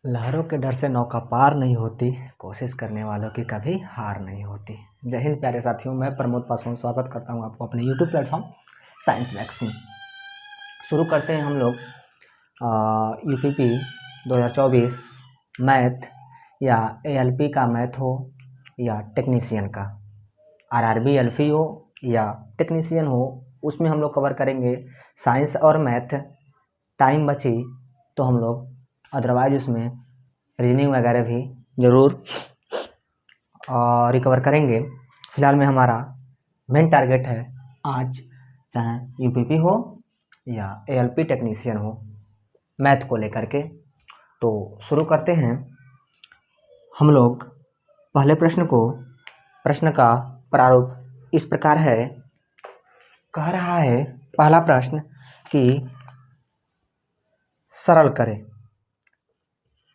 लहरों के डर से नौका पार नहीं होती, कोशिश करने वालों की कभी हार नहीं होती। जय हिंद प्यारे साथियों, मैं प्रमोद पासवान स्वागत करता हूं आपको अपने यूट्यूब प्लेटफॉर्म साइंस वैक्सीन। शुरू करते हैं हम लोग यूपीपी 2024 मैथ या एएलपी का मैथ हो या टेक्नीशियन का, आरआरबी एलपी हो या टेक्नीशियन हो, उसमें हम लोग कवर करेंगे साइंस और मैथ। टाइम बची तो हम लोग अदरवाइज उसमें रीजनिंग वगैरह भी ज़रूर रिकवर करेंगे। फिलहाल में हमारा मेन टारगेट है आज, चाहे यूपीपी हो या एएलपी टेक्नीशियन हो, मैथ को लेकर के। तो शुरू करते हैं हम लोग पहले प्रश्न का प्रारूप इस प्रकार है। कह रहा है पहला प्रश्न कि सरल करें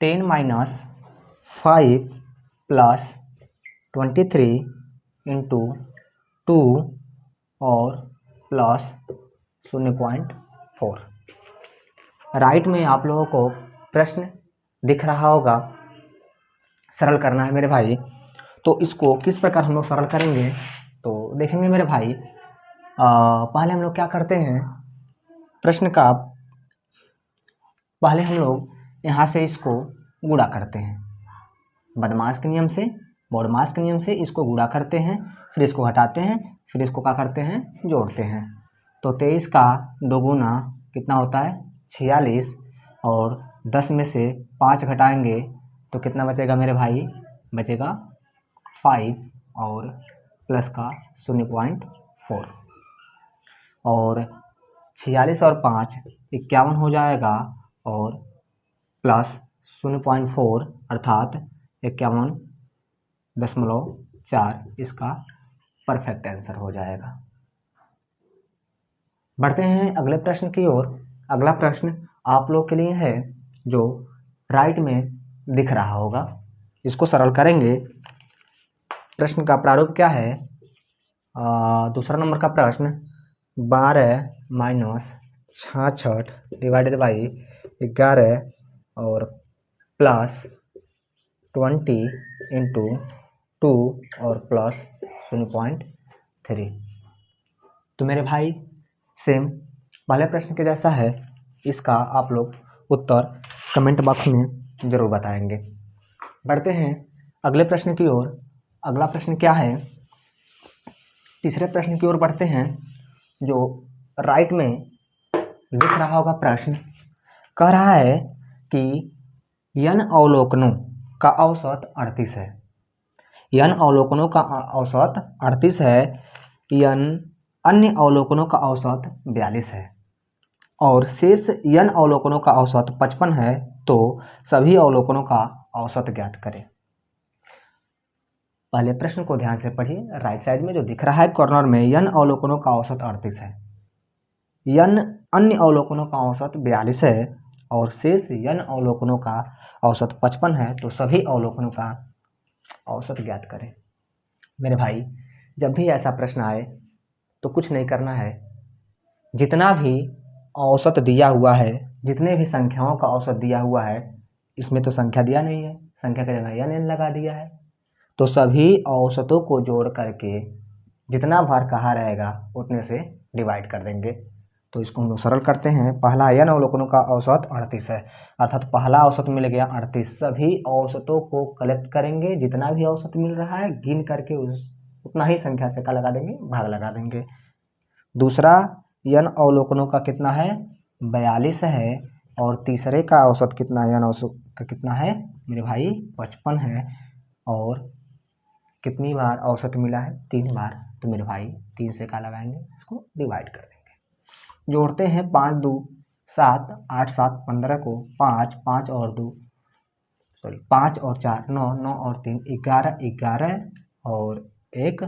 10 - 5 + 23 × 2 और प्लस 0.4। राइट में आप लोगों को प्रश्न दिख रहा होगा, सरल करना है मेरे भाई। तो इसको किस प्रकार हम लोग सरल करेंगे तो देखेंगे मेरे भाई। पहले हम लोग क्या करते हैं, प्रश्न का पहले हम लोग यहाँ से इसको गुणा करते हैं, बदमाश के नियम से, बॉडमास के नियम से इसको गुणा करते हैं, फिर इसको हटाते हैं, फिर इसको क्या करते हैं, जोड़ते हैं। तो 23 का 2 गुना कितना होता है 46, और 10 में से 5 घटाएंगे तो कितना बचेगा मेरे भाई, बचेगा 5 और प्लस का 0.4, और 46 और 5 51 हो जाएगा, और प्लस 0.4 अर्थात 51.4 इसका परफेक्ट आंसर हो जाएगा। बढ़ते हैं अगले प्रश्न की ओर। अगला प्रश्न आप लोग के लिए है जो राइट में दिख रहा होगा, इसको सरल करेंगे। प्रश्न का प्रारूप क्या है, दूसरा नंबर का प्रश्न 12 - 66 डिवाइडेड बाई 11 और प्लस 20 × 2 और प्लस 0.3। तो मेरे भाई सेम पहले प्रश्न के जैसा है, इसका आप लोग उत्तर कमेंट बॉक्स में ज़रूर बताएंगे। बढ़ते हैं अगले प्रश्न की ओर। अगला प्रश्न क्या है, तीसरे प्रश्न की ओर बढ़ते हैं जो राइट में दिख रहा होगा। प्रश्न कह रहा है कि n अवलोकनों का औसत 38 है। n अवलोकनों का औसत 38 है, n अन्य अवलोकनों का औसत 42 है, और शेष n अवलोकनों का औसत 55 है। तो सभी अवलोकनों का औसत ज्ञात करें। पहले प्रश्न को ध्यान से पढ़िए। राइट साइड में जो दिख रहा है कॉर्नर में, n अवलोकनों का औसत 38 है, n अन्य अवलोकनों का औसत 42 है, और शेष n अवलोकनों का औसत 55 है। तो सभी अवलोकनों का औसत ज्ञात करें। मेरे भाई जब भी ऐसा प्रश्न आए तो कुछ नहीं करना है, जितना भी औसत दिया हुआ है, जितने भी संख्याओं का औसत दिया हुआ है, इसमें तो संख्या दिया नहीं है, संख्या की जगह n लगा दिया है, तो सभी औसतों को जोड़ करके जितना बार कहा रहेगा उतने से डिवाइड कर देंगे। तो इसको हम लोग सरल करते हैं। पहला n अवलोकनों का औसत 38 है, अर्थात पहला औसत मिल गया 38। सभी औसतों को कलेक्ट करेंगे, जितना भी औसत मिल रहा है गिन करके उतना ही संख्या से का लगा देंगे, भाग लगा देंगे। दूसरा n अवलोकनों का कितना है 42 है, और तीसरे का औसत कितना है, n औसत का कितना है मेरे भाई 55 है, और कितनी बार औसत मिला है 3 बार। तो मेरे भाई 3 से का लगाएंगे, इसको डिवाइड कर देंगे। जोड़ते हैं 5 × 2 = 7, 8 × 7 = 15 को 5 और 4 9, 9 और 3 11, 11 और 1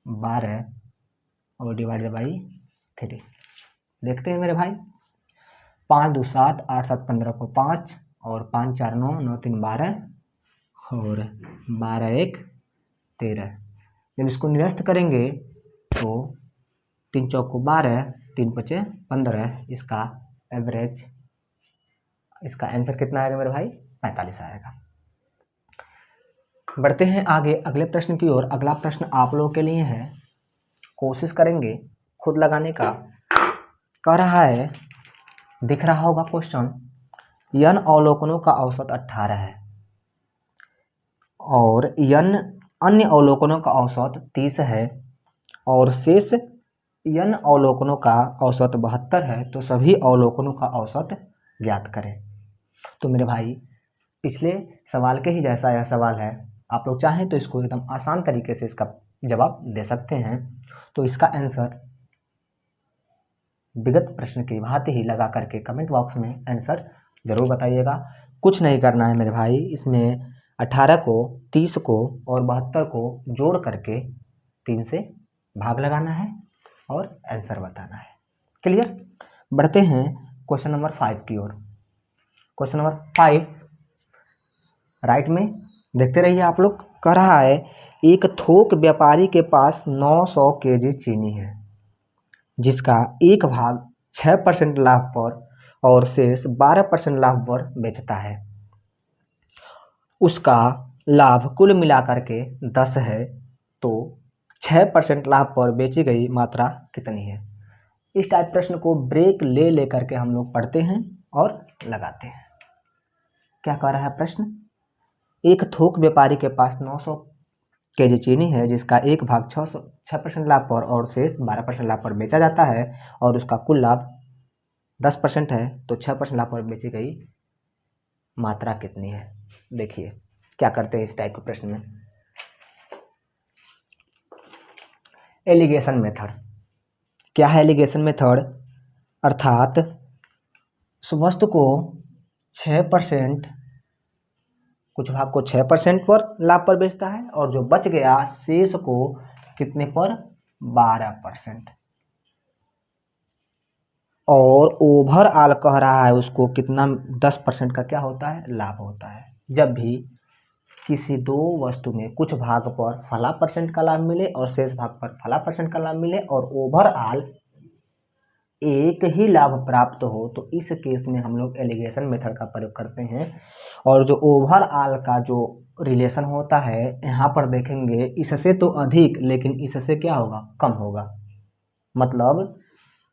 12 और डिवाइडेड बाई 3। देखते हैं मेरे भाई, 5 × 2 = 7, 8 × 7 = 15 को 5 और 5 × 4 = 9, 9 × 3 = 12 और 12 × 1 = 13। जब इसको निरस्त करेंगे तो 3 × 4 = 12, 3 × 5 = 15। इसका एवरेज, इसका आंसर कितना आएगा मेरे भाई 45 आएगा। बढ़ते हैं आगे अगले प्रश्न की ओर। अगला प्रश्न आप लोगों के लिए है, कोशिश करेंगे खुद लगाने का। कह रहा है, दिख रहा होगा क्वेश्चन, n अवलोकनों का औसत 18 है और n अन्य अवलोकनों का औसत 30 है और शेष n अवलोकनों का औसत 72 है, तो सभी अवलोकनों का औसत ज्ञात करें। तो मेरे भाई पिछले सवाल के ही जैसा यह सवाल है, आप लोग चाहें तो इसको एकदम आसान तरीके से इसका जवाब दे सकते हैं। तो इसका आंसर विगत प्रश्न की भांति ही लगा करके कमेंट बॉक्स में आंसर जरूर बताइएगा। कुछ नहीं करना है मेरे भाई, इसमें 18 को, 30 को और 72 को जोड़ करके 3 से भाग लगाना है और आंसर बताना है। क्लियर? बढ़ते हैं क्वेश्चन नंबर 5 की ओर। क्वेश्चन नंबर 5 राइट में देखते रहिए आप लोग। कह रहा है, एक थोक व्यापारी के पास 900 केजी चीनी है जिसका एक भाग 6% लाभ पर और शेष 12% लाभ पर बेचता है। उसका लाभ कुल मिलाकर के 10 है, तो 6% लाभ पर बेची गई मात्रा कितनी है? इस टाइप प्रश्न को ब्रेक ले लेकर के हम लोग पढ़ते हैं और लगाते हैं। क्या कह रहा है प्रश्न? एक थोक व्यापारी के पास 900 केजी चीनी है जिसका एक भाग 6% लाभ पर और शेष 12% लाभ पर बेचा जाता है और उसका कुल लाभ 10% है, तो 6% लाभ पर बेची गई मात्रा कितनी है? देखिए क्या करते हैं इस टाइप के प्रश्न में। Alligation method. क्या है एलिगेशन मेथड? अर्थात उस वस्तु को 6%, कुछ भाग को 6% पर लाभ पर बेचता है और जो बच गया शेष को कितने पर? 12%। और ओवरऑल कह रहा है उसको कितना? 10% का क्या होता है? लाभ होता है। जब भी किसी दो वस्तु में कुछ भाग पर फला % का लाभ मिले और शेष भाग पर फला % का लाभ मिले और ओवरऑल एक ही लाभ प्राप्त हो, तो इस केस में हम लोग एलिगेशन मेथड का प्रयोग करते हैं। और जो ओवरऑल का जो रिलेशन होता है, यहाँ पर देखेंगे इससे तो अधिक लेकिन इससे क्या होगा? कम होगा। मतलब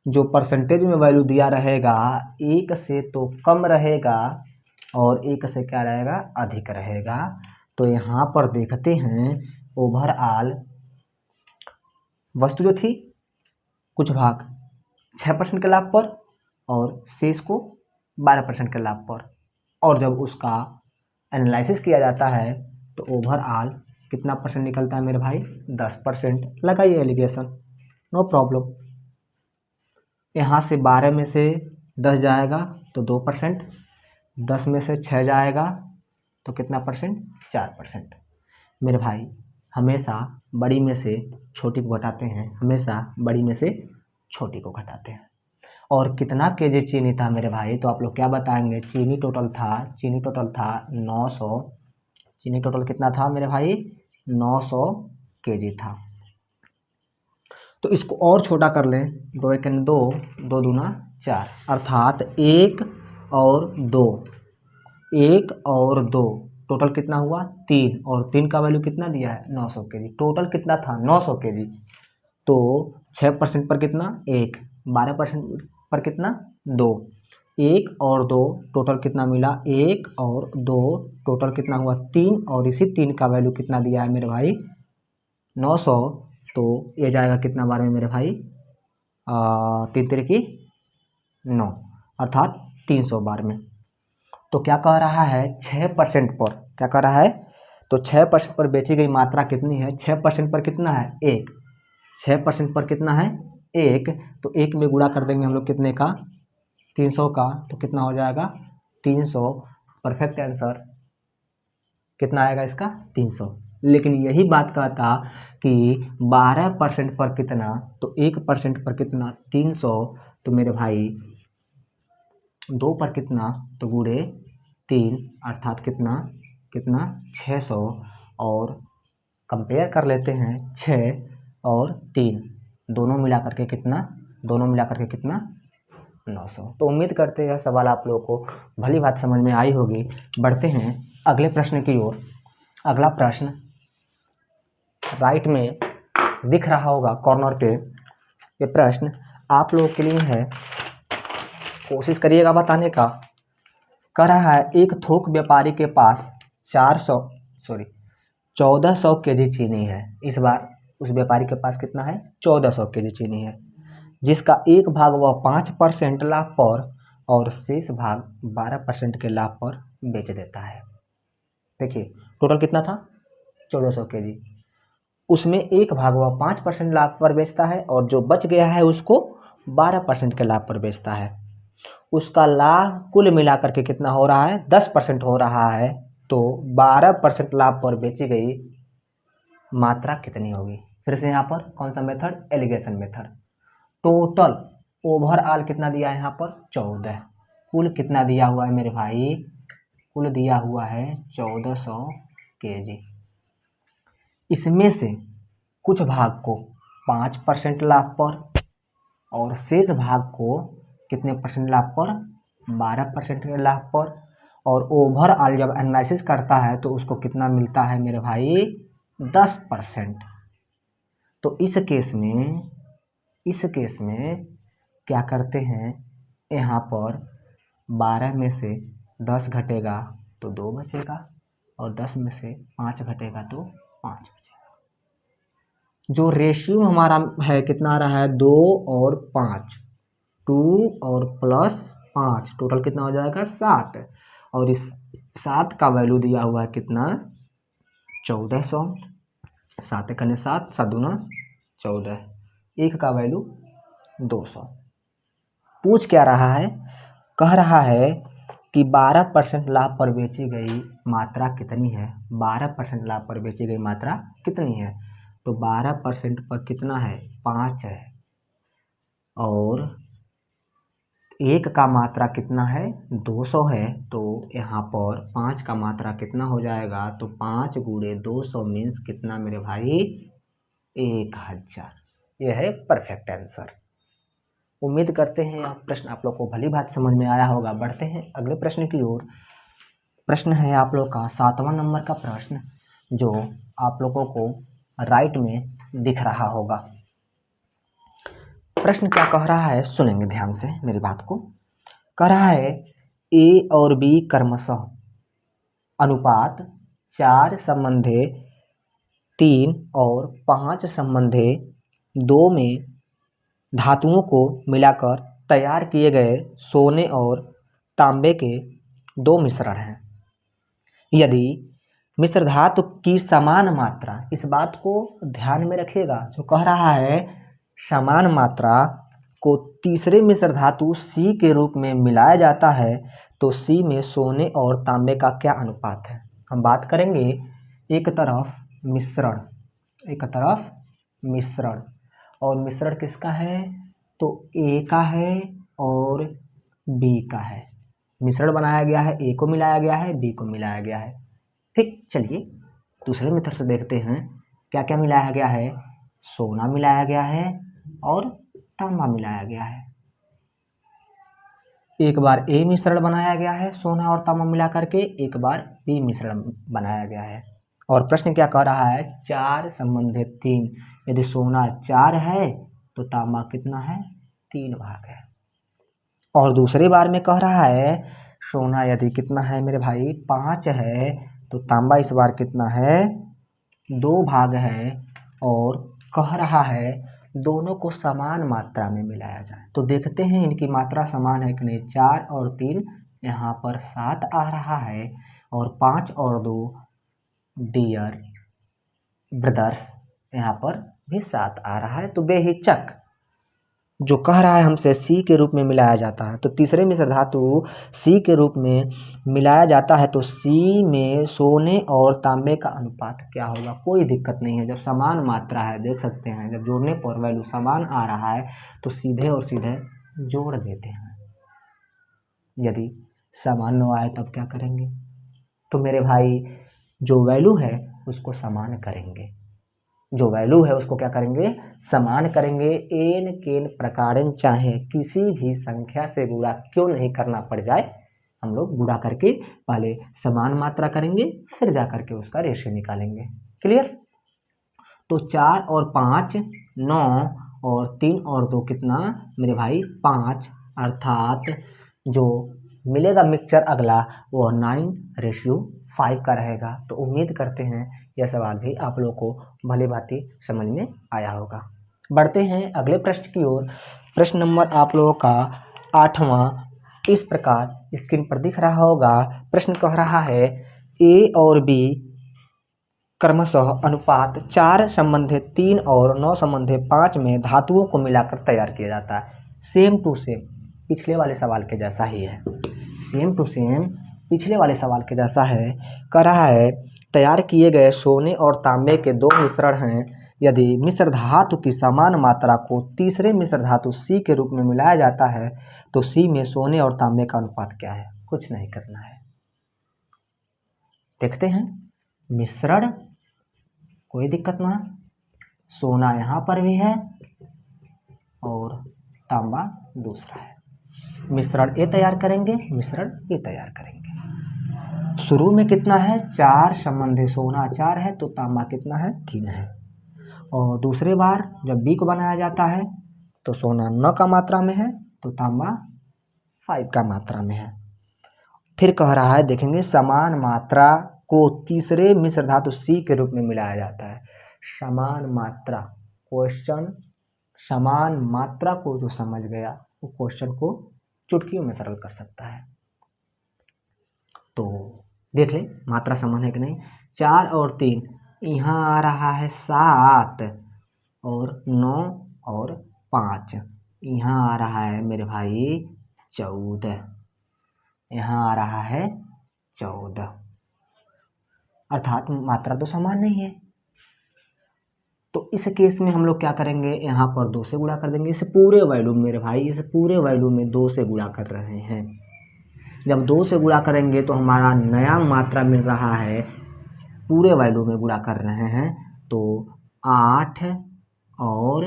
जो परसेंटेज में वैल्यू दिया रहेगा, एक से तो कम रहेगा और एक से क्या रहेगा? अधिक रहेगा। तो यहाँ पर देखते हैं ओवरऑल वस्तु जो थी कुछ भाग 6% के लाभ पर और शेष को 12% के लाभ पर, और जब उसका एनालिसिस किया जाता है तो ओवरऑल कितना % निकलता है मेरे भाई? 10%। लगाइए एलिगेशन, नो प्रॉब्लम। यहाँ से 12 में से 10 जाएगा तो 2%, 10 में से 6 जाएगा तो कितना %? 4%। मेरे भाई हमेशा बड़ी में से छोटी को घटाते हैं, हमेशा बड़ी में से छोटी को घटाते हैं। और कितना केजी चीनी था मेरे भाई? तो आप लोग क्या बताएंगे? चीनी टोटल था 900। चीनी टोटल कितना था मेरे भाई? 900 केजी था। तो इसको और छोटा कर लें, 2 एक 2, 2 दूना 4, अर्थात 1 और 2, 1 और 2 टोटल कितना हुआ? 3, और 3 का वैल्यू कितना दिया है? 900 केजी। टोटल कितना था? 900 केजी। तो 6% पर कितना? 1, 12% पर कितना? 2, 1 और 2 टोटल कितना मिला? 1 और 2 टोटल कितना हुआ? 3, और इसी 3 का वैल्यू कितना दिया है मेरे भाई? 900। तो ये जाएगा कितना बार में मेरे भाई? 3 तिरकी 9, अर्थात 300 बार में। तो क्या कह रहा है? 6% पर क्या कह रहा है? तो 6% पर बेची गई मात्रा कितनी है? 6% पर कितना है? 1। 6% पर कितना है? 1। तो 1 में गुणा कर देंगे हम लोग कितने का? 300 का, तो कितना हो जाएगा? 300। परफेक्ट आंसर कितना आएगा इसका? 300। लेकिन यही बात कहता कि 12% पर कितना, तो 1% पर कितना? 300। तो मेरे भाई 2 पर कितना? तो गुणे 3, अर्थात कितना? 600। और कंपेयर कर लेते हैं 6 और 3 दोनों मिला करके कितना? 900। तो उम्मीद करते हैं सवाल आप लोगों को भली बात समझ में आई होगी। बढ़ते हैं अगले प्रश्न की ओर। अगला प्रश्न राइट में दिख रहा होगा कॉर्नर पे। ये प्रश्न आप लोगों के लिए है, कोशिश करिएगा बताने का। कह रहा है एक थोक व्यापारी के पास 1400 केजी चीनी है। इस बार उस व्यापारी के पास कितना है? 1400 केजी चीनी है, जिसका एक भाग वह 5% लाभ पर और शेष भाग 12% के लाभ पर बेच देता है। देखिए टोटल कितना था? 1400 केजी। उसमें एक भाग वह 5% लाभ पर बेचता है और जो बच गया है उसको 12% के लाभ पर बेचता है। उसका लाभ कुल मिलाकर के कितना हो रहा है? 10% हो रहा है। तो 12% लाभ पर बेची गई मात्रा कितनी होगी? फिर से यहाँ पर कौन सा method? Alligation method. Total overall कितना दिया है यहाँ पर? 14। कुल कितना दिया हुआ है मेरे भाई? कुल दिया हुआ है 1400 केजी। इसमें से कुछ भाग को 5% लाभ पर और शेष भाग को कितने परसेंट लाभ पर? 12% के लाभ पर। और ओवरऑल जब एनालिसिस करता है तो उसको कितना मिलता है मेरे भाई? 10%। तो इस केस में क्या करते हैं, यहाँ पर 12 में से 10 घटेगा तो 2 बचेगा और 10 में से 5 घटेगा तो 5 बचेगा। जो रेशियो हमारा है कितना आ रहा है? 2 और 5, 2 और प्लस 5, टोटल कितना हो जाएगा? 7। और इस 7 का वैल्यू दिया हुआ है कितना? 1400। 7 कने 7, 7 दूना 14। 1 का वैल्यू 200। पूछ क्या रहा है? कह रहा है कि 12% लाभ पर बेची गई मात्रा कितनी है? 12% लाभ पर बेची गई मात्रा कितनी है? तो 12% पर कितना है? 5 है। और 1 का मात्रा कितना है? 200 है। तो यहाँ पर 5 का मात्रा कितना हो जाएगा? तो 5 गुणे 200 मीन्स कितना मेरे भाई? 1000। यह है परफेक्ट आंसर। उम्मीद करते हैं यह प्रश्न आप लोग को भली बात समझ में आया होगा। बढ़ते हैं अगले प्रश्न की ओर। प्रश्न है आप लोग का 7वां नंबर का प्रश्न, जो आप लोगों को राइट में दिख रहा होगा। प्रश्न क्या कह रहा है सुनेंगे ध्यान से मेरी बात को। कह रहा है ए और बी क्रमशः अनुपात 4:3 और 5:2 में धातुओं को मिलाकर तैयार किए गए सोने और तांबे के 2 मिश्रण हैं। यदि मिश्र धातु की समान मात्रा, इस बात को ध्यान में रखिएगा, जो कह रहा है समान मात्रा को तीसरे मिश्र धातु सी के रूप में मिलाया जाता है तो सी में सोने और तांबे का क्या अनुपात है? हम बात करेंगे एक तरफ मिश्रण और मिश्रण किसका है? तो ए का है और बी का है। मिश्रण बनाया गया है, ए को मिलाया गया है, बी को मिलाया गया है। ठीक, चलिए दूसरे मेथड से देखते हैं क्या क्या मिलाया गया है। सोना मिलाया गया है और तांबा मिलाया गया है। एक बार ए मिश्रण बनाया गया है सोना और तांबा मिला करके, एक बार बी मिश्रण बनाया गया है। और प्रश्न क्या कह रहा है? 4:3। यदि सोना 4 है तो तांबा कितना है? 3 भाग है। और दूसरी बार में कह रहा है सोना यदि कितना है मेरे भाई? 5 है तो तांबा इस बार कितना है? 2 भाग है। और कह रहा है दोनों को समान मात्रा में मिलाया जाए। तो देखते हैं इनकी मात्रा समान है कि नहीं। 4 और 3 यहाँ पर 7 आ रहा है और 5 और 2 डियर ब्रदर्स यहाँ पर भी 7 आ रहा है। तो बेहिचक जो कह रहा है हमसे सी के रूप में मिलाया जाता है, तो तीसरे मिश्र धातु सी के रूप में मिलाया जाता है तो सी में सोने और तांबे का अनुपात क्या होगा? कोई दिक्कत नहीं है, जब समान मात्रा है, देख सकते हैं जब जोड़ने पर वैल्यू समान आ रहा है तो सीधे और सीधे जोड़ देते हैं। यदि समान न आए तब क्या करेंगे? तो मेरे भाई जो वैल्यू है उसको समान करेंगे। जो वैल्यू है उसको क्या करेंगे, समान करेंगे। एन केन प्रकारन, चाहे किसी भी संख्या से गुणा क्यों नहीं करना पड़ जाए, हम लोग गुणा करके पहले समान मात्रा करेंगे, फिर जा करके उसका रेशियो निकालेंगे। क्लियर? तो 4 और 5 9 और 3 और 2 कितना मेरे भाई 5, अर्थात जो मिलेगा मिक्सचर अगला वो 9:5 का रहेगा। तो उम्मीद करते हैं यह सवाल भी आप लोगों को भली भांति समझ में आया होगा। बढ़ते हैं अगले प्रश्न की ओर। प्रश्न नंबर आप लोगों का 8वां इस प्रकार स्क्रीन पर दिख रहा होगा। प्रश्न कह रहा है ए और बी क्रमशः अनुपात 4 संबंधे 3 और 9 संबंधे 5 में धातुओं को मिलाकर तैयार किया जाता है। सेम टू सेम पिछले वाले सवाल के जैसा ही है, सेम टू सेम पिछले वाले सवाल के जैसा है। कह रहा है तैयार किए गए सोने और तांबे के 2 मिश्रण हैं। यदि मिश्र धातु की समान मात्रा को तीसरे मिश्र धातु सी के रूप में मिलाया जाता है तो सी में सोने और तांबे का अनुपात क्या है? कुछ नहीं करना है, देखते हैं। मिश्रण कोई दिक्कत ना, सोना यहाँ पर भी है और तांबा दूसरा है। मिश्रण ए तैयार करेंगे, मिश्रण ए तैयार करेंगे। शुरू में कितना है 4 संबंधी सोना 4 है तो तांबा कितना है 3 है। और दूसरे बार जब बी को बनाया जाता है तो सोना 9 का मात्रा में है तो तांबा 5 का मात्रा में है। फिर कह रहा है देखेंगे समान मात्रा को तीसरे मिश्र धातु सी के रूप में मिलाया जाता है। समान मात्रा, क्वेश्चन समान मात्रा को जो समझ गया वो क्वेश्चन को चुटकियों में सरल कर सकता है। तो देख ले मात्रा समान है कि नहीं। 4 और 3 यहाँ आ रहा है 7 और 9 और 5 यहाँ आ रहा है मेरे भाई 14, यहाँ आ रहा है 14, अर्थात मात्रा तो समान नहीं है। तो इस केस में हम लोग क्या करेंगे, यहाँ पर 2 से गुणा कर देंगे। इस पूरे वैल्यू मेरे भाई, इस पूरे वैल्यू में 2 से गुणा कर रहे हैं। जब 2 से गुणा करेंगे तो हमारा नया मात्रा मिल रहा है, पूरे वैल्यू में गुणा कर रहे हैं तो 8 और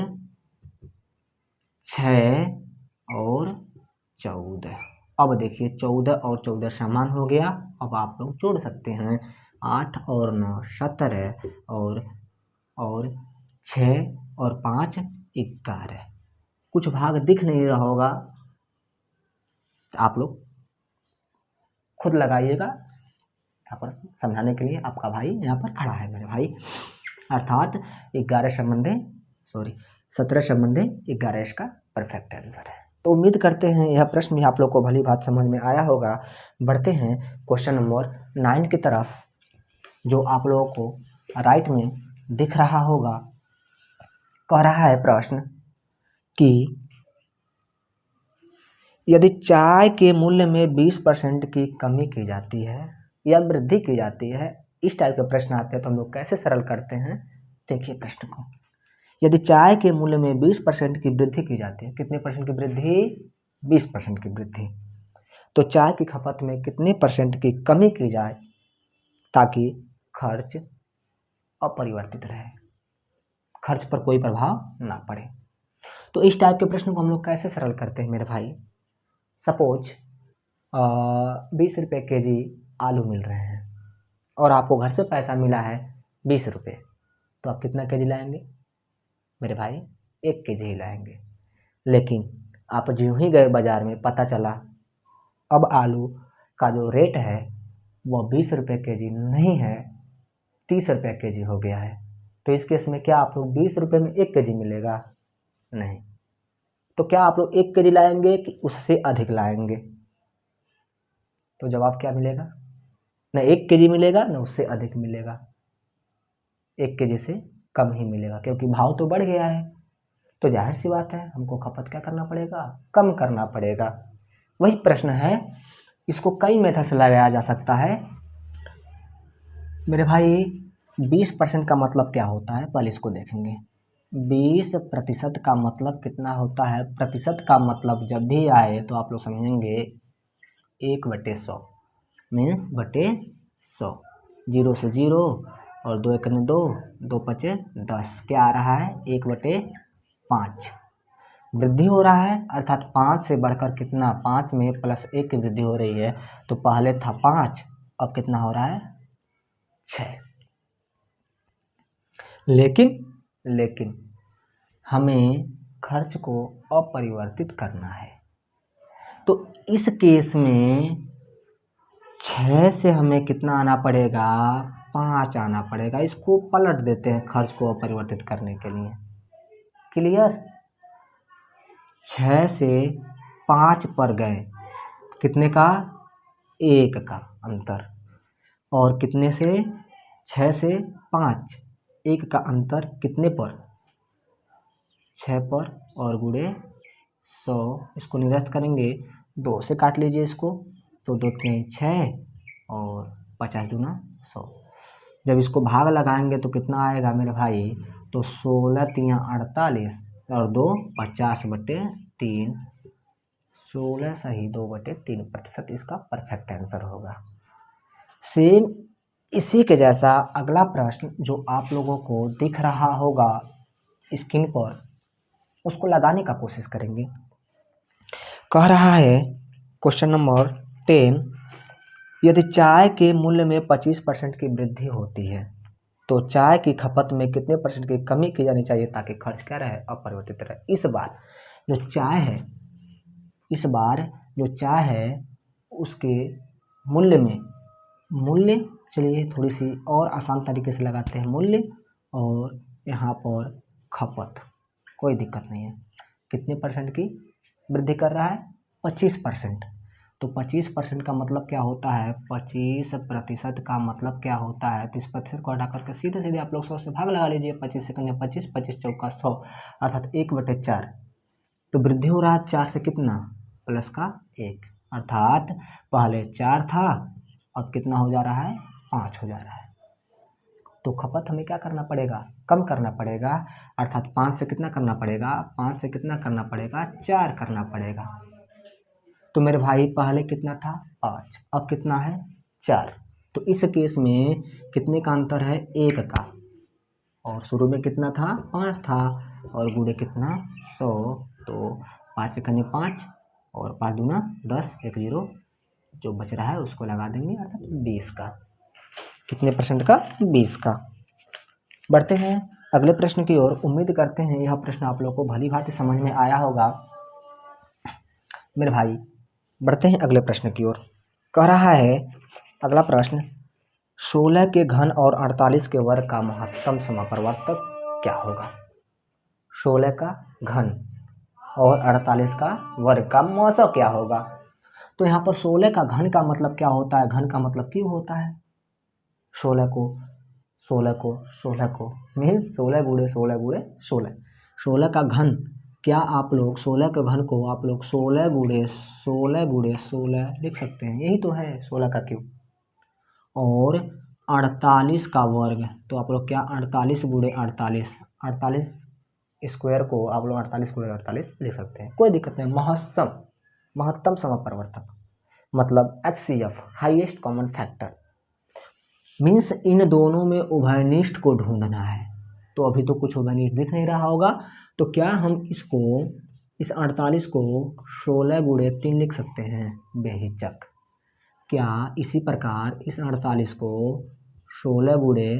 6 और 14। अब देखिए 14 और 14 समान हो गया। अब आप लोग जोड़ सकते हैं 8 और 9 17 और 6 और 5 11। कुछ भाग दिख नहीं रहा होगा, आप लोग खुद लगाइएगा। यहाँ पर समझाने के लिए आपका भाई यहाँ पर खड़ा है मेरे भाई। अर्थात 17 संबंधे 11 इसका परफेक्ट आंसर है। तो उम्मीद करते हैं यह प्रश्न भी आप लोग को भली बात समझ में आया होगा। बढ़ते हैं क्वेश्चन नंबर 9 की तरफ, जो आप लोगों को राइट में दिख रहा होगा। कह रहा है प्रश्न कि यदि चाय के मूल्य में 20% की कमी की जाती है या वृद्धि की जाती है, इस टाइप के प्रश्न आते हैं तो हम लोग कैसे सरल करते हैं। देखिए प्रश्न को, यदि चाय के मूल्य में 20% की वृद्धि की जाती है, कितने परसेंट की वृद्धि? 20% की वृद्धि। तो चाय की खपत में कितने परसेंट की कमी की जाए ताकि खर्च अपरिवर्तित रहे, खर्च पर कोई प्रभाव ना पड़े। तो इस टाइप के प्रश्न को हम लोग कैसे सरल करते हैं मेरे भाई। सपोज 20 रुपये kg आलू मिल रहे हैं और आपको घर से पैसा मिला है 20 रुपये, तो आप कितना kg लाएंगे मेरे भाई? 1 kg ही लाएंगे। लेकिन आप ज्यों ही गए बाज़ार में, पता चला अब आलू का जो रेट है वह 20 रुपये kg नहीं है, 30 रुपये kg हो गया है। तो इस केस में क्या आप लोग 20 रुपये में 1 kg मिलेगा? नहीं। तो क्या आप लोग 1 kg लाएंगे कि उससे अधिक लाएंगे? तो जवाब क्या मिलेगा? न 1 kg मिलेगा न उससे अधिक मिलेगा, 1 kg से कम ही मिलेगा, क्योंकि भाव तो बढ़ गया है। तो जाहिर सी बात है हमको खपत क्या करना पड़ेगा? कम करना पड़ेगा। वही प्रश्न है, इसको कई मेथड से लगाया जा सकता है मेरे भाई। 20% का मतलब क्या होता है पहले इसको देखेंगे। 20% का मतलब कितना होता है? प्रतिशत का मतलब जब भी आए तो आप लोग समझेंगे 1/100 मीन्स बटे 100, 0 से 0 और 2 एकने 2, 2 पचे 10, क्या आ रहा है 1/5 वृद्धि हो रहा है, अर्थात 5 से बढ़कर कितना, 5 में +1 की वृद्धि हो रही है। तो पहले था 5, अब कितना हो रहा है 6। लेकिन हमें खर्च को अपरिवर्तित करना है, तो इस केस में 6 से हमें कितना आना पड़ेगा, 5 आना पड़ेगा। इसको पलट देते हैं खर्च को अपरिवर्तित करने के लिए। क्लियर? 6 से 5 पर गए, कितने का, 1 का अंतर। और कितने से, 6 से 5, 1 का अंतर कितने पर, 6 पर, और गुणे 100। इसको निरस्त करेंगे, 2 से काट लीजिए इसको, तो 2 3 6 और 50 दूना 100। जब इसको भाग लगाएंगे तो कितना आएगा मेरे भाई, तो 16 तियाँ 48 और 2 50/3, 16 सही 2/3% इसका परफेक्ट आंसर होगा। सेम इसी के जैसा अगला प्रश्न जो आप लोगों को दिख रहा होगा स्क्रीन पर, उसको लगाने का कोशिश करेंगे। कह रहा है क्वेश्चन नंबर 10, यदि चाय के मूल्य में 25% की वृद्धि होती है तो चाय की खपत में कितने % की कमी की जानी चाहिए ताकि खर्च क्या रहे, अपरिवर्तित रहे। इस बार जो चाय है उसके मूल्य चलिए थोड़ी सी और आसान तरीके से लगाते हैं, मूल्य और यहाँ पर खपत, कोई दिक्कत नहीं है। कितने % की वृद्धि कर रहा है, 25%। तो 25% का मतलब क्या होता है, 25% का मतलब क्या होता है, तो इस प्रतिशत को हटा करके सीधे सीधे आप लोग 100 से भाग लगा लीजिए। 25 सेकंड में 25, 25 चौका 100, अर्थात 1/4। तो वृद्धि हो रहा है 4 से कितना, प्लस का 1, अर्थात पहले 4 था, अब कितना हो जा रहा है, 5 हो जा रहा है। तो खपत हमें क्या करना पड़ेगा, कम करना पड़ेगा, अर्थात 5 से कितना करना पड़ेगा, 5 से कितना करना पड़ेगा, 4 करना पड़ेगा। तो मेरे भाई पहले कितना था, 5, अब कितना है, 4। तो इस केस में कितने का अंतर है, 1 का, और शुरू में कितना था, 5 था, और गुणे कितना 100। तो 5 एकने 5 और 5 दूना 10, 1 0, जो बच रहा है उसको लगा देंगे, अर्थात 20 का। कितने % का, 20 का। बढ़ते हैं अगले प्रश्न की ओर। उम्मीद करते हैं यह प्रश्न आप लोगों को भली भांति समझ में आया होगा मेरे भाई। बढ़ते हैं अगले प्रश्न की ओर। कह रहा है अगला प्रश्न, 16 के घन और 48 के वर्ग का महत्तम समापरिवर्तक क्या होगा। 16 का घन और 48 का वर्ग का मौसम क्या होगा। तो यहाँ पर 16 का घन का मतलब क्या होता है, घन का मतलब क्यों होता है, 16 को मीन्स 16 गुणे 16 गुणे 16। 16 का घन, क्या आप लोग 16 के घन को आप लोग 16 गुणे 16 लिख सकते हैं, यही तो है 16 का क्यूब। और 48 का वर्ग, तो आप लोग क्या 48 गुणे 48 स्क्वायर को आप लोग 48 गुणे 48 लिख सकते हैं, कोई दिक्कत नहीं। महत्तम समापरिवर्तक मतलब HCF, highest common factor, means in दोनों में उभयनिष्ठ को ढूंढना है। तो अभी तो कुछ उभयनिष्ठ दिख नहीं रहा होगा, तो क्या हम इसको, इस 48 को 16 गुणे 3 लिख सकते हैं बेहिचक। क्या इसी प्रकार इस 48 को 16 गुणे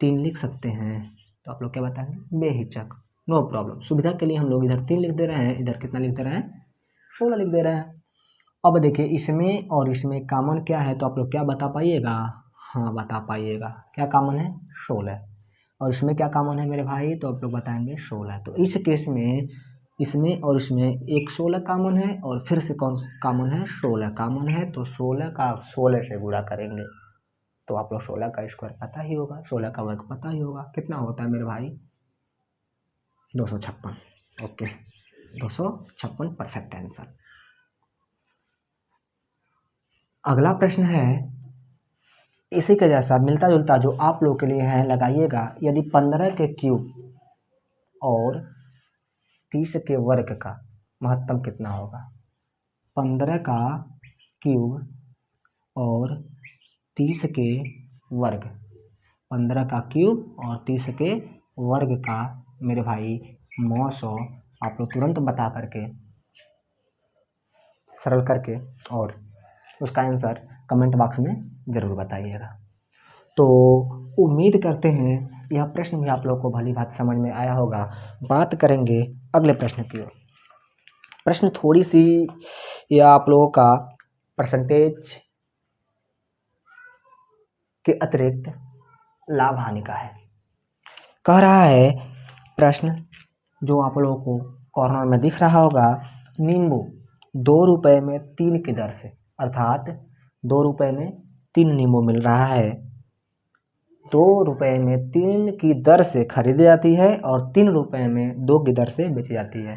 3 लिख सकते हैं, तो आप लोग क्या बताएंगे, बेहिचक, नो प्रॉब्लम। सुविधा के लिए हम लोग इधर 3 लिख दे रहे हैं, इधर कितना लिख दे रहे हैं, 16 लिख दे रहे हैं। अब देखिए इसमें और इसमें कॉमन क्या है, तो आप लोग क्या बता पाइएगा, हाँ बता पाइएगा, क्या कॉमन है, 16। और इसमें क्या कॉमन है मेरे भाई, तो आप लोग बताएंगे 16। तो इस केस में इसमें और इसमें एक 16 कॉमन है, और फिर से कौन कॉमन है, 16 कॉमन है। तो 16 का 16 से गुणा करेंगे, तो आप लोग 16 का स्क्वायर पता ही होगा, 16 का वर्ग पता ही होगा, कितना होता है मेरे भाई, 256। Okay, 256 perfect answer. अगला प्रश्न है इसी के जैसा मिलता जुलता जो आप लोग के लिए है, लगाइएगा। यदि 15 के क्यूब और 30 के वर्ग का महत्तम कितना होगा। 15 का क्यूब और 30 के वर्ग 15 का क्यूब और 30 के वर्ग का मेरे भाई 900। आप लोग तुरंत बता करके सरल करके और उसका आंसर कमेंट बॉक्स में ज़रूर बताइएगा। तो उम्मीद करते हैं यह प्रश्न भी आप लोग को भली भांति समझ में आया होगा। बात करेंगे अगले प्रश्न की ओर। प्रश्न थोड़ी सी यह आप लोगों का परसेंटेज के अतिरिक्त लाभ हानि का है। कह रहा है प्रश्न जो आप लोगों को कॉर्नर में दिख रहा होगा, नींबू 2 रुपये में 3 की दर से, अर्थात 2 रुपये में 3 नींबू मिल रहा है। 2 रुपये में 3 की दर से खरीदी जाती है और 3 रुपये में 2 की दर से बेची जाती है।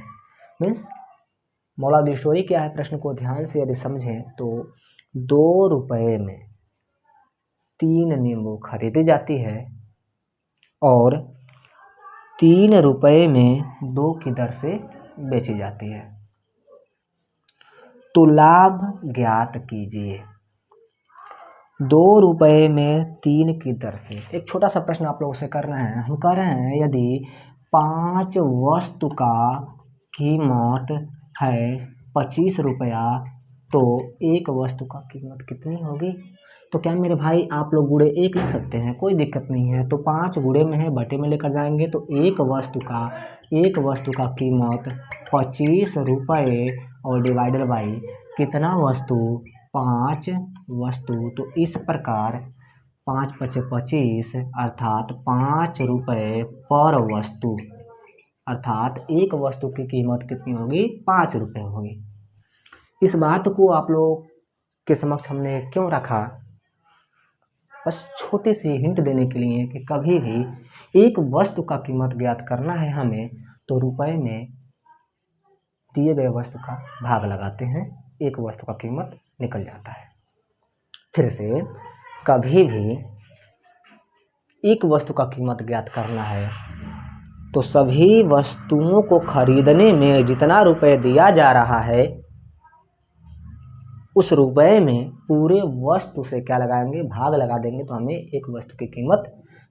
Means moral of the story क्या है, प्रश्न को ध्यान से यदि समझें तो 2 रुपये में 3 नींबू खरीदी जाती है और 3 रुपये में 2 की दर से बेची जाती है। तो लाभ ज्ञात कीजिए। 2 रुपये में 3 की दर से, एक छोटा सा प्रश्न आप लोगों से कर रहे हैं। हम कह रहे हैं यदि 5 वस्तु का कीमत है 25 रुपया तो एक वस्तु का कीमत कितनी होगी? तो क्या मेरे भाई आप लोग गुणे 1 लिख सकते हैं, कोई दिक्कत नहीं है। तो 5 गुणे में है, बटे में लेकर जाएंगे तो एक वस्तु का कीमत 25 रुपये और डिवाइडेड बाई कितना वस्तु, 5 वस्तु। तो इस प्रकार 5 पचे 25 अर्थात 5 रुपये पर वस्तु, अर्थात एक वस्तु की कीमत कितनी होगी, 5 रुपये होगी। इस बात को आप लोग के समक्ष हमने क्यों रखा, बस छोटी सी हिंट देने के लिए कि कभी भी एक वस्तु का कीमत ज्ञात करना है हमें तो रुपए में दिए गए वस्तु का भाग लगाते हैं, एक वस्तु का कीमत निकल जाता है। फिर से, कभी भी एक वस्तु का कीमत ज्ञात करना है तो सभी वस्तुओं को खरीदने में जितना रुपए दिया जा रहा है उस रुपए में पूरे वस्तु से क्या लगाएंगे, भाग लगा देंगे तो हमें एक वस्तु की कीमत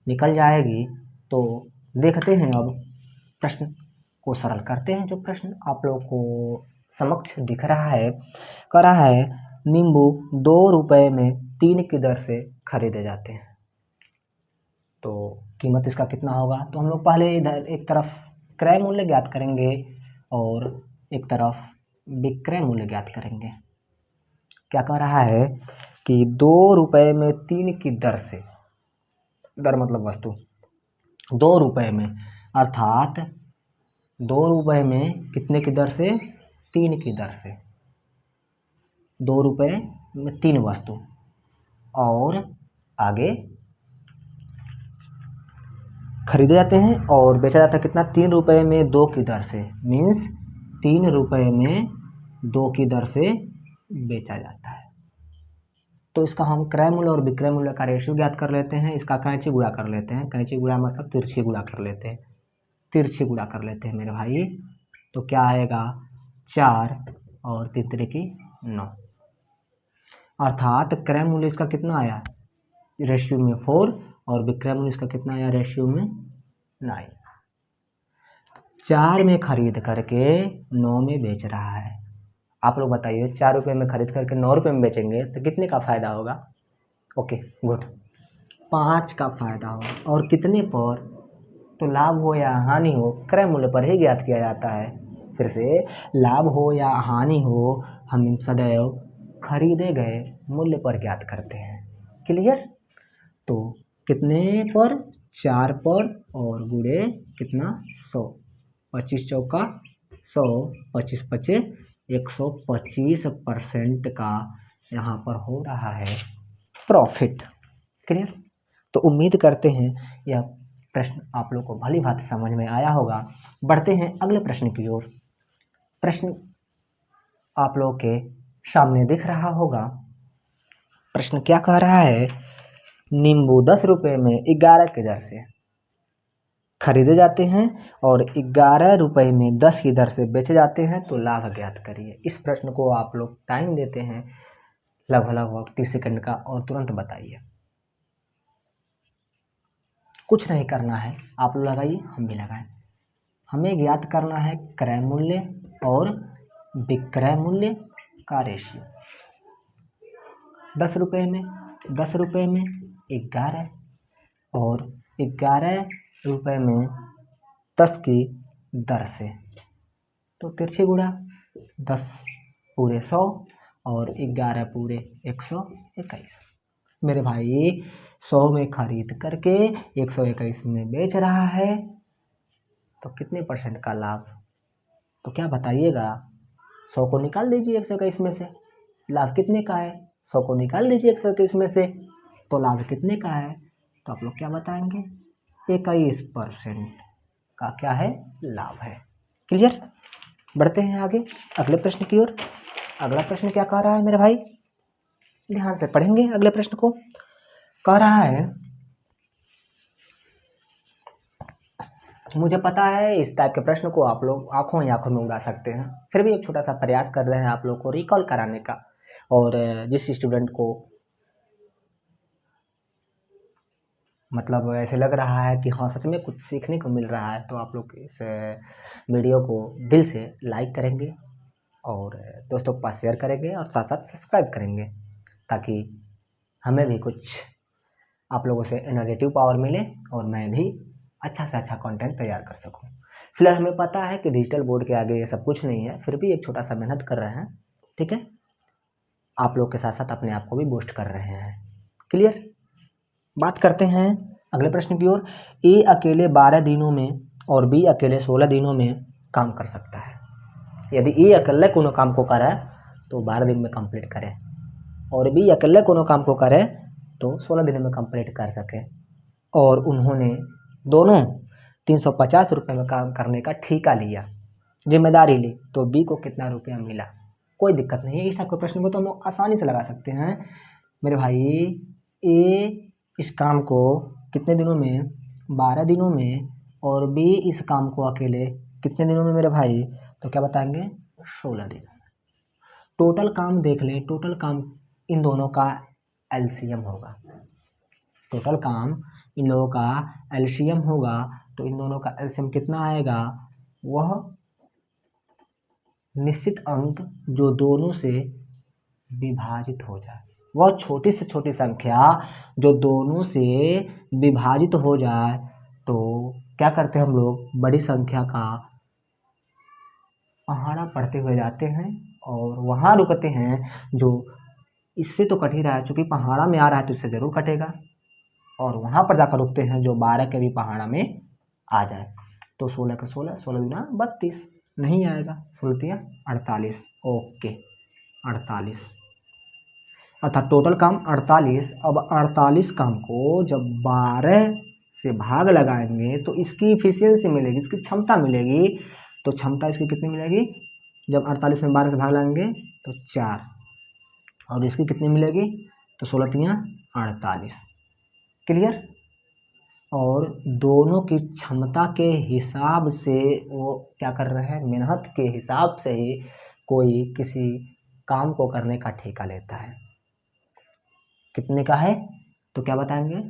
निकल जाएगी। तो देखते हैं, अब प्रश्न को सरल करते हैं। जो प्रश्न आप लोगों को समक्ष दिख रहा है, कह रहा है नींबू 2 रुपये में 3 की दर से खरीदे जाते हैं। तो कीमत इसका कितना होगा? तो हम लोग पहले इधर एक तरफ क्रय मूल्य ज्ञात करेंगे और एक तरफ विक्रय मूल्य ज्ञात करेंगे। क्या कह रहा है कि 2 रुपये में 3 की दर से, दर मतलब वस्तु, 2 रुपये में अर्थात 2 रुपये में कितने की दर से, 3 की दर से। 2 रुपये में 3 वस्तु और आगे खरीदे जाते हैं और बेचा जाता है कितना, 3 रुपये में 2 की दर से। मीन्स 3 रुपये में 2 की दर से बेचा जाता है। तो इसका हम क्रय मूल्य और विक्रय मूल्य का रेशियो ज्ञात कर लेते हैं। इसका कैंची गुणा कर लेते हैं, कैंची गुणा मतलब तिरछी गुणा कर लेते हैं, तिरछी गुणा कर लेते हैं मेरे भाई। तो क्या आएगा, 4 और 3 तिरकी 9, अर्थात क्रय मूल्य इसका कितना आया, रेशियो में 4 और विक्रय मूल्य इसका कितना आया, रेशियो में 9। 4 में खरीद करके 9 में बेच रहा है। आप लोग बताइए, 4 रुपये में खरीद करके 9 रुपये में बेचेंगे तो कितने का फ़ायदा होगा? ओके गुड, 5 का फ़ायदा होगा। और कितने पर? तो लाभ हो या हानि हो, क्रय मूल्य पर ही ज्ञात किया जाता है। फिर से, लाभ हो या हानि हो, हम सदैव खरीदे गए मूल्य पर ज्ञात करते हैं। क्लियर? तो कितने पर? 4 पर और गुणे कितना, 100। 25 चौका 100, 25 पचे 125% का यहाँ पर हो रहा है प्रॉफिट। क्लियर? तो उम्मीद करते हैं यह प्रश्न आप लोग को भली भांति समझ में आया होगा। बढ़ते हैं अगले प्रश्न की ओर। प्रश्न आप लोग के सामने दिख रहा होगा। प्रश्न क्या कह रहा है, नींबू 10 रुपये में 11 की दर से खरीदे जाते हैं और 11 रुपये में 10 की दर से बेचे जाते हैं, तो लाभ ज्ञात करिए। इस प्रश्न को आप लोग टाइम देते हैं लगभग 30 सेकंड का और तुरंत बताइए। कुछ नहीं करना है, आप लोग लगाइए, हम भी लगाएं। हमें ज्ञात करना है क्रय मूल्य और विक्रय मूल्य का रेशियो। 10 रुपये में 11 और 11 रुपये में 10 की दर से, तो तिरछी गुणा 10 पूरे 100 और 11 पूरे 121। मेरे भाई 100 में खरीद करके 121 में बेच रहा है, तो कितने परसेंट का लाभ? तो क्या बताइएगा, 100 को निकाल दीजिए 121 में से, लाभ कितने का है? 100 को निकाल दीजिए 121 में से, तो लाभ कितने का है? तो आप लोग क्या बताएंगे? 21% का क्या है? लाभ है। क्लियर? बढ़ते हैं आगे अगले प्रश्न की ओर। अगला प्रश्न क्या कह रहा है मेरे भाई? ध्यान से पढ़ेंगे अगले प्रश्न को। कह रहा है, मुझे पता है इस टाइप के प्रश्न को आप लोग आंखों ही आंखों में उड़ा सकते हैं, फिर भी एक छोटा सा प्रयास कर रहे हैं आप लोग को रिकॉल कराने का, और जिस स्टूडेंट को मतलब ऐसे लग रहा है कि हाँ सच में कुछ सीखने को मिल रहा है, तो आप लोग इस वीडियो को दिल से लाइक करेंगे और दोस्तों के पास शेयर करेंगे और साथ साथ सब्सक्राइब करेंगे, ताकि हमें भी कुछ आप लोगों से एनर्जेटिव पावर मिले और मैं भी अच्छा से अच्छा कंटेंट तैयार कर सकूं। फिलहाल हमें पता है कि डिजिटल बोर्ड के आगे ये सब कुछ नहीं है, फिर भी एक छोटा सा मेहनत कर रहे हैं, ठीक है? आप लोग के साथ साथ अपने आप को भी बूस्ट कर रहे हैं। क्लियर? बात करते हैं अगले प्रश्न की ओर। ए अकेले 12 दिनों में और बी अकेले 16 दिनों में काम कर सकता है। यदि ए अकेले कोनो काम को करे तो 12 दिन में कंप्लीट करे, और बी अकेले कोनो काम को करे तो 16 दिनों में कंप्लीट कर सके, और उन्होंने दोनों 350 रुपये में काम करने का ठेका लिया, जिम्मेदारी ली, तो बी को कितना रुपया मिला? कोई दिक्कत नहीं है, इस टाइप के प्रश्न को तो हम लोग आसानी से लगा सकते हैं मेरे भाई। ए इस काम को कितने दिनों में? 12 दिनों में, और बी इस काम को अकेले कितने दिनों में मेरे भाई? तो क्या बताएंगे? 16 दिनों में। टोटल काम देख लें, टोटल काम इन दोनों का एलसीएम होगा, टोटल काम इन लोगों का एलसीएम होगा, तो इन दोनों का एलसीएम कितना आएगा? वह निश्चित अंक जो दोनों से विभाजित हो जाए, वह छोटी से छोटी संख्या जो दोनों से विभाजित हो जाए, तो क्या करते हैं हम लोग? बड़ी संख्या का पहाड़ा पढ़ते हुए जाते हैं और वहाँ रुकते हैं जो इससे तो कट ही रहा है, चूँकि पहाड़ा में आ रहा है तो इससे ज़रूर कटेगा, और वहाँ पर जाकर रुकते हैं जो 12 के भी पहाड़ा में आ जाए। तो 16 का 16, 16 दूना 32, नहीं आएगा, 16 48, ओके 48, अर्थात टोटल काम 48। अब 48 काम को जब 12 से भाग लगाएंगे तो इसकी इफिशियंसी मिलेगी, इसकी क्षमता मिलेगी, तो क्षमता इसकी कितनी मिलेगी? जब 48 में 12 से भाग लगाएंगे तो 4, और इसकी कितनी मिलेगी? तो 16 48। क्लियर? और दोनों की क्षमता के हिसाब से वो क्या कर रहे हैं? मेहनत के हिसाब से ही कोई किसी काम को करने का ठेका लेता है। कितने का है? तो क्या बताएंगे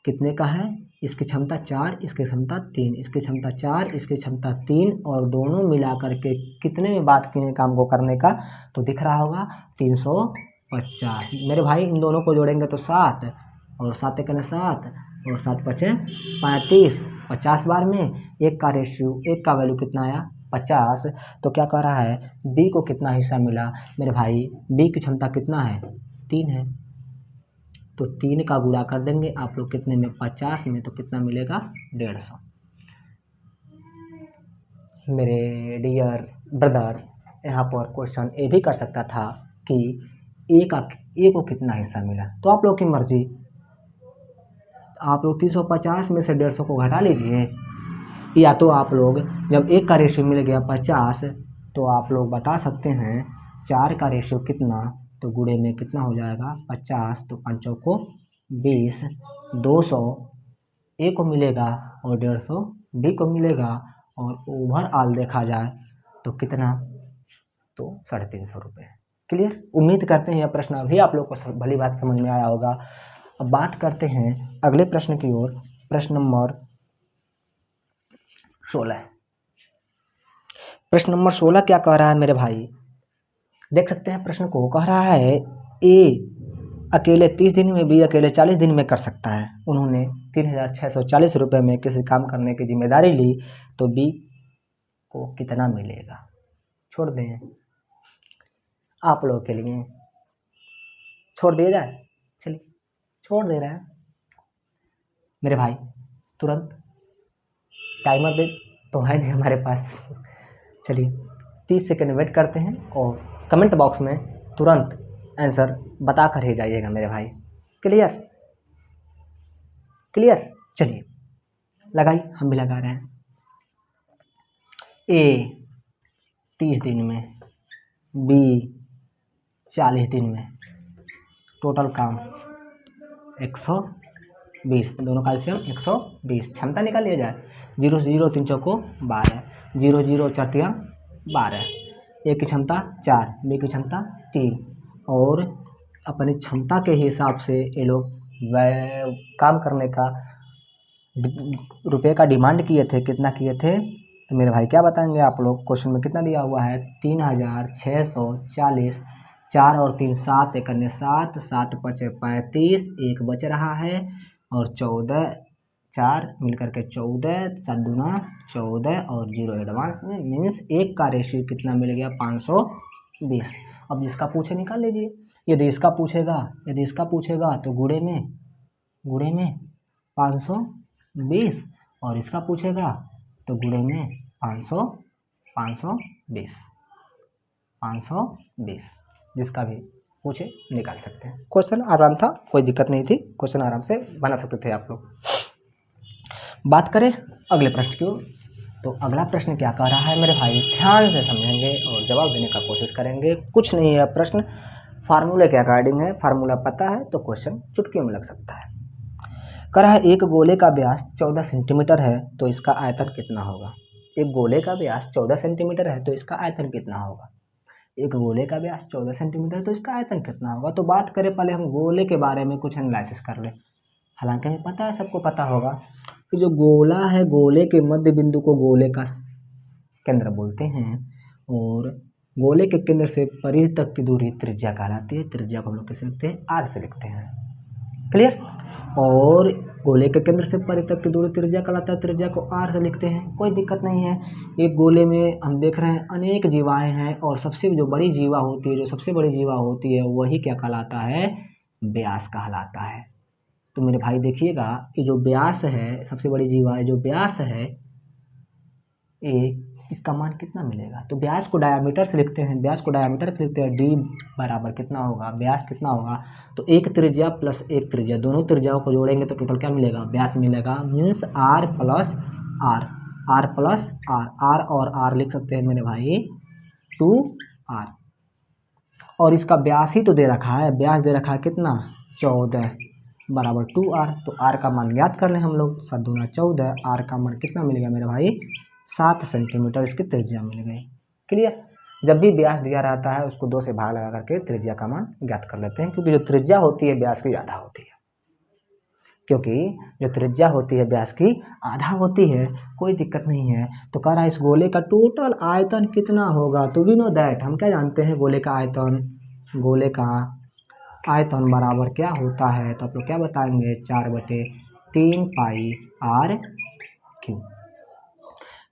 कितने का है? इसकी क्षमता 4, इसकी क्षमता 3, इसकी क्षमता 4, इसकी क्षमता 3, और दोनों मिलाकर के कितने में बात किए काम को करने का? तो दिख रहा होगा 350। मेरे भाई इन दोनों को जोड़ेंगे तो 7, और 7 एक 7, और 7 पचे 35, 50 बार में 1 का रेशियो, 1 का वैल्यू कितना आया? 50। तो क्या कह रहा है? बी को कितना हिस्सा मिला मेरे भाई? बी की क्षमता कितना है? 3 है, तो 3 का गुणा कर देंगे आप लोग कितने में? 50 में, तो कितना मिलेगा? 150। मेरे डियर ब्रदर, यहाँ पर क्वेश्चन ये भी कर सकता था कि ए को कितना हिस्सा मिला, तो आप लोग की मर्जी, आप लोग 350 में से 150 को घटा लीजिए, या तो आप लोग जब 1 का रेशियो मिल गया 50, तो आप लोग बता सकते हैं 4 का रेशियो कितना, तो गुणे में कितना हो जाएगा? 50, तो 5 को 20, 200 ए को मिलेगा और 150 बी को मिलेगा, और ओवरऑल देखा जाए तो कितना? तो 350 रुपये। क्लियर? उम्मीद करते हैं यह प्रश्न अभी आप लोग को भली बात समझ में आया होगा। अब बात करते हैं अगले प्रश्न की ओर। प्रश्न नंबर 16। प्रश्न नंबर 16 क्या कह रहा है मेरे भाई, देख सकते हैं प्रश्न को। कह रहा है ए अकेले 30 दिन में, बी अकेले 40 दिन में कर सकता है। उन्होंने 3640 रुपये में किसी काम करने की जिम्मेदारी ली, तो बी को कितना मिलेगा। छोड़ दें आप लोगों के लिए, छोड़ दिया जाए, चलिए छोड़ दे रहे हैं मेरे भाई। तुरंत टाइमर दे तो है नहीं हमारे पास। चलिए 30 सेकंड वेट करते हैं और कमेंट बॉक्स में तुरंत आंसर बता कर ही जाइएगा मेरे भाई। क्लियर क्लियर, चलिए लगाई, हम भी लगा रहे हैं। ए 30 दिन में, बी 40 दिन में, टोटल काम 120, दोनों का एलसीएम 120। क्षमता निकाल लिया जाए। 0 से 0 3 चौको 12, 0 0 4 3 12, ए की क्षमता 4, बी की क्षमता 3, और अपनी क्षमता के हिसाब से ये लोग काम करने का रुपए का डिमांड किए थे। कितना किए थे तो मेरे भाई क्या बताएंगे आप लोग। क्वेश्चन में कितना दिया हुआ है, 3640, 4 और 3 7, 1 7, 7 5 35, 1 बच रहा है, और 14, 4 मिलकर के 14, 7 दूना 14, और 0 एडवांस में, मीन्स 1 का रेशियो कितना मिल गया, 520। अब जिसका पूछे निकाल लीजिए। यदि इसका पूछेगा तो गुणे में 520, और इसका पूछेगा तो गुणे में 520, जिसका भी पूछे निकाल सकते हैं। क्वेश्चन आसान था, कोई दिक्कत नहीं थी, क्वेश्चन आराम से बना सकते थे आप लोग। बात करें अगले प्रश्न की, तो अगला प्रश्न क्या कह रहा है मेरे भाई, ध्यान से समझेंगे और जवाब देने का कोशिश करेंगे। कुछ नहीं है, प्रश्न फार्मूले के अकॉर्डिंग है, फार्मूला पता है तो क्वेश्चन चुटकियों में लग सकता है। कह रहा है एक गोले का व्यास 14 सेंटीमीटर है तो इसका आयतन कितना होगा। एक गोले का व्यास 14 सेंटीमीटर है तो इसका आयतन कितना होगा। एक गोले का व्यास 14 सेंटीमीटर तो इसका आयतन कितना होगा। तो बात करें पहले हम गोले के बारे में कुछ एनालिसिस कर लें। हालांकि हमें पता है, सबको पता होगा कि जो गोला है, गोले के मध्य बिंदु को गोले का केंद्र बोलते हैं, और गोले के केंद्र से परिधि तक की दूरी त्रिज्या कहलाती है। त्रिज्या को हम लोग कैसे लिखते हैं, आर से लिखते हैं। क्लियर। और गोले के केंद्र से परिधि तक की दूरी त्रिज्या कहलाता है, त्रिज्या को आर से लिखते हैं, कोई दिक्कत नहीं है। एक गोले में हम देख रहे हैं अनेक जीवाएं हैं, और सबसे जो बड़ी जीवा होती है, जो सबसे बड़ी जीवा होती है, वही क्या कहलाता है, व्यास कहलाता है। तो मेरे भाई देखिएगा, ये जो व्यास है, सबसे बड़ी जीवा है जो व्यास है, ये इसका मान कितना मिलेगा। तो व्यास को डायामीटर से लिखते हैं, डी बराबर कितना होगा, व्यास कितना होगा, तो एक त्रिज्या प्लस एक त्रिज्या, दोनों त्रिज्याओं को जोड़ेंगे तो टोटल क्या मिलेगा, व्यास मिलेगा। Means R plus R, R और आर लिख सकते हैं मेरे भाई 2r, और इसका व्यास ही तो दे रखा है, व्यास दे रखा है कितना, 14 बराबर 2r। तो r का मान ज्ञात कर लें हम लोग, 7 दूना 14, r का मान कितना मिलेगा मेरे भाई, 7 सेंटीमीटर इसकी त्रिज्या मिल गई। क्लियर। जब भी व्यास दिया रहता है उसको 2 से भाग लगा करके त्रिज्या का मान ज्ञात कर लेते हैं, क्योंकि जो त्रिज्या होती है व्यास की आधा होती है, कोई दिक्कत नहीं है। तो कह रहा है इस गोले का टोटल आयतन कितना होगा। तो वी नो दैट, हम क्या जानते हैं, गोले का आयतन बराबर क्या होता है, तो आप लोग क्या बताएंगे, 4/3 पाई आर क्यू।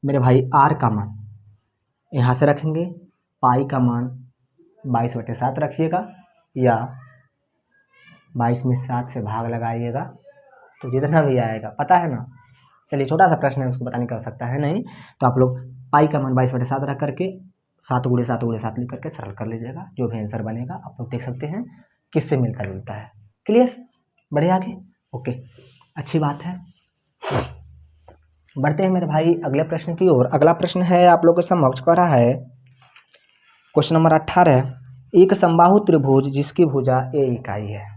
मेरे भाई आर का मान यहाँ से रखेंगे, पाई का मान 22/7 रखिएगा, या 22 में 7 से भाग लगाइएगा, तो जितना भी आएगा पता है ना। चलिए छोटा सा प्रश्न है, उसको बताने की आवश्यकता है नहीं। तो आप लोग पाई का मान 22/7 रख करके 7 × 7 × 7 लिख करके सरल कर लीजिएगा, जो भी आंसर बनेगा आप लोग देख सकते हैं किससे मिलता जुलता है। क्लियर, बढ़े आगे, ओके, अच्छी बात है। बढ़ते हैं मेरे भाई अगले प्रश्न की ओर। अगला प्रश्न है आप लोग के समक्ष कह रहा है, क्वेश्चन नंबर 18, एक समबाहु त्रिभुज जिसकी भुजा a इकाई है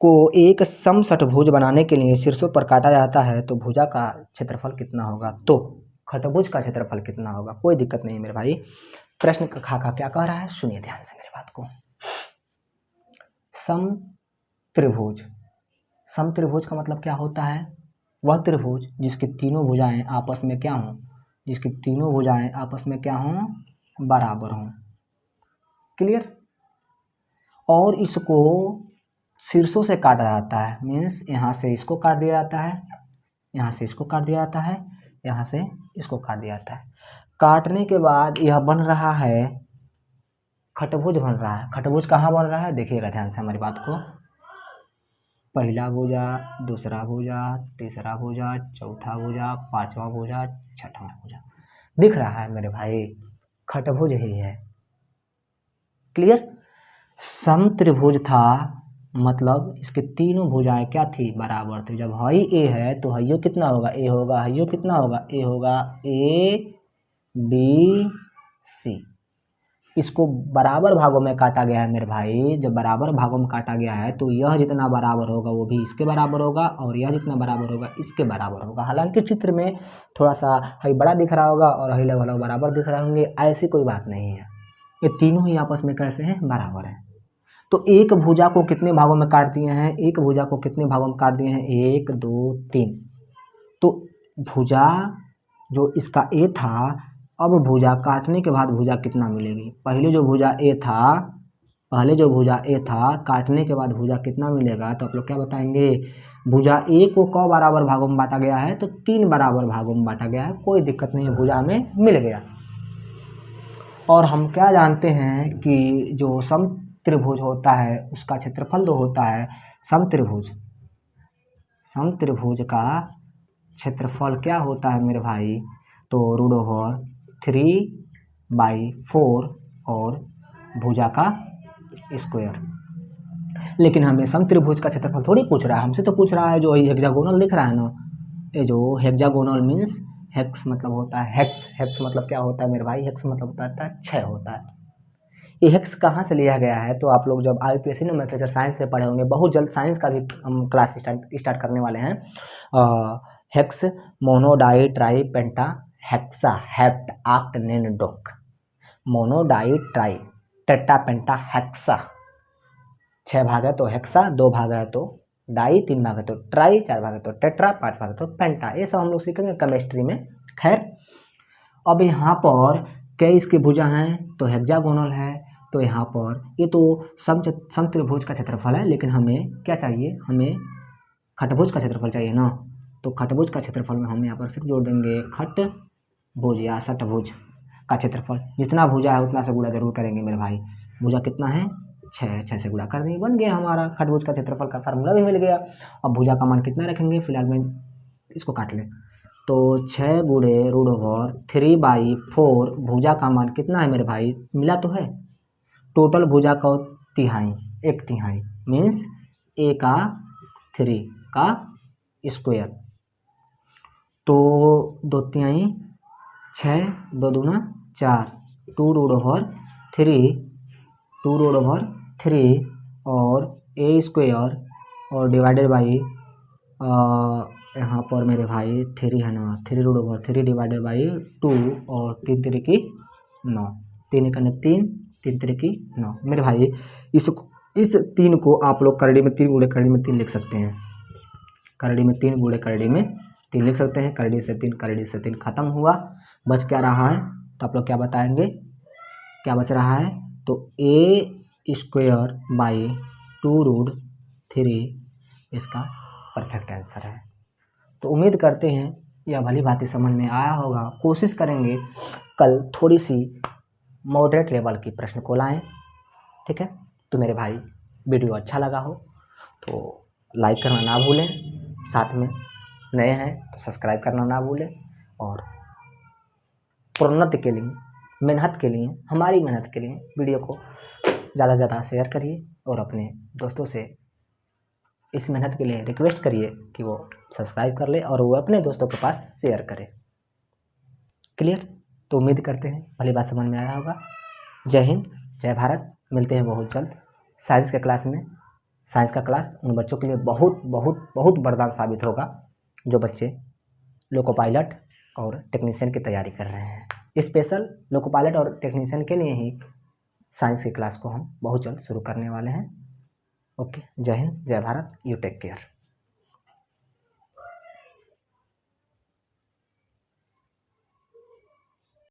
को एक समषटभुज बनाने के लिए शीर्षों पर काटा जाता है, तो भुजा का क्षेत्रफल कितना होगा। तो खटभुज का क्षेत्रफल कितना होगा, कोई दिक्कत नहीं मेरे भाई। प्रश्न खाका क्या कह रहा है, सुनिए ध्यान से मेरी बात को। समत्रिभुज का मतलब क्या होता है? वह त्रिभुज जिसकी तीनों भुजाएं आपस में क्या हों, जिसकी तीनों भुजाएं आपस में क्या हों, बराबर हों। क्लियर? और इसको शीर्षों से काटा जाता है, मीन्स यहाँ से इसको काट दिया जाता है, यहाँ से इसको काट दिया जाता है, यहाँ से इसको काट दिया जाता है। काटने के बाद यह बन रहा है खटभुज बन रहा है। खटभुज कहाँ बन रहा है? देखिएगा ध्यान से हमारी बात को। पहला भुजा, दूसरा भुजा, तीसरा भुजा, चौथा भुजा, पांचवा भुजा, छठवां भुजा। दिख रहा है मेरे भाई, खटभुज ही है। क्लियर? समत्रिभुज था मतलब इसके तीनों भुजाएं क्या थी? बराबर थी। जब हाई ए है तो हाइयो कितना होगा? ए होगा। हाइयो कितना होगा? ए होगा। A B C. इसको बराबर भागों में काटा गया है मेरे भाई। जब बराबर भागों में काटा गया है तो यह जितना बराबर होगा वो भी इसके बराबर होगा, और यह जितना बराबर होगा इसके बराबर होगा। हालांकि चित्र में थोड़ा सा हाई बड़ा दिख रहा होगा और हाई लगभग बराबर दिख रहे होंगे, ऐसी कोई बात नहीं है। ये तीनों ही आपस में कैसे हैं? बराबर हैं। तो एक भुजा को कितने भागों में काट दिए हैं? एक भुजा को कितने भागों में काट दिए हैं? 1 2 3। तो भुजा जो इसका ए था, अब भुजा काटने के बाद भुजा कितना मिलेगी? पहले जो भुजा ए था काटने के बाद भुजा कितना मिलेगा? तो आप लोग क्या बताएंगे? भुजा ए को क बराबर भागों में बांटा गया है तो 3 बराबर भागों में बांटा गया है। कोई दिक्कत नहीं है, भुजा में मिल गया। और हम क्या जानते हैं कि जो समत्रिभुज होता है उसका क्षेत्रफल जो होता है, समत्रिभुज का क्षेत्रफल क्या होता है मेरे भाई? तो √3/4 और भुजा का स्क्वायर। लेकिन हमें समत्रिभुज का क्षेत्रफल थोड़ी पूछ रहा है, हमसे तो पूछ रहा है जो हेक्सागोनल दिख रहा है ना, ये जो हेक्सागोनल मीन्स हेक्स मतलब होता है हेक्स मतलब क्या होता है मेरे भाई? हेक्स मतलब होता है 6 होता है। ये हेक्स कहाँ से लिया गया है? तो आप लोग जब IUPAC नोमेनक्लेचर साइंस से पढ़े होंगे, बहुत जल्द साइंस का भी हम क्लास स्टार्ट करने वाले हैं। हेक्स, मोनो, डाई, ट्राई, पेंटा, हेक्सा, हेप्ट, आक्ट, नेन, डोक। मोनो, डाई, ट्राई, टेट्रा, पेंटा, हेक्सा। 6 भाग है तो हेक्सा, 2 भाग है तो डाई, 3 भाग है तो ट्राई, 4 भाग है तो टेट्रा, 5 भाग है तो पेंटा। ये सब हम लोग सीखेंगे केमिस्ट्री में। खैर, अब यहाँ पर क्या इसकी भुजा हैं? तो हेक्सागोनल है। तो यहाँ पर ये तो समत्रिभुज का क्षेत्रफल है, लेकिन हमें क्या चाहिए? हमें खटभुज का क्षेत्रफल चाहिए ना। तो खटभुज का क्षेत्रफल में हम यहाँ पर सिर्फ जोड़ देंगे खटभुज या षटभुज का क्षेत्रफल। जितना भुजा है उतना से गुणा जरूर करेंगे मेरे भाई। भुजा कितना है? 6 से गुणा कर देंगे, बन गया हमारा खटभुज का क्षेत्रफल का फार्मूला भी मिल गया। अब भुजा का मान कितना रखेंगे? फिलहाल में इसको काट लें तो 6 गुणे √3/4। भुजा का मान कितना है मेरे भाई? मिला तो है। टोटल भुजा का तिहाई, 1/3 मीन्स a का 3 का स्क्वायर। तो 2/3 6, 2 दूना 4, 2√3 और a स्क्वायर और डिवाइडेड बाई यहाँ पर मेरे भाई 3 है ना, 3√3 डिवाइडेड बाई 2 और 3 3 की 9, 3 का 3, 3 3 की 9। मेरे भाई इस 3 को आप लोग करड़ी में 3 गुणे करड़ी में 3 लिख सकते हैं। करड़ी में 3 गुणे करड़ी में 3 लिख सकते हैं। करड़ी से 3 खत्म हुआ। बच क्या रहा है? तो आप लोग क्या बताएंगे? क्या बच रहा है? तो a²/2√3 इसका परफेक्ट आंसर है। तो उम्मीद करते हैं यह भली भांति समझ में आया होगा। कोशिश करेंगे कल थोड़ी सी मॉडरेट लेवल की प्रश्न को लाएं। ठीक है? तो मेरे भाई वीडियो अच्छा लगा हो तो लाइक करना ना भूलें, साथ में नए हैं तो सब्सक्राइब करना ना भूलें, और प्रोन्नति के लिए, मेहनत के लिए, हमारी मेहनत के लिए वीडियो को ज़्यादा से ज़्यादा शेयर करिए और अपने दोस्तों से इस मेहनत के लिए रिक्वेस्ट करिए कि वो सब्सक्राइब कर ले और वो अपने दोस्तों के पास शेयर करें। क्लियर? तो उम्मीद करते हैं भली बात समझ में आया होगा। जय हिंद, जय भारत। मिलते हैं बहुत जल्द साइंस के क्लास में। साइंस का क्लास उन बच्चों के लिए बहुत बहुत बहुत वरदान साबित होगा जो बच्चे लोको पायलट और टेक्नीशियन की तैयारी कर रहे हैं। स्पेशल लोको पायलट और टेक्नीशियन के लिए ही साइंस की क्लास को हम बहुत जल्द शुरू करने वाले हैं। ओके, जय हिंद, जय भारत। You take care.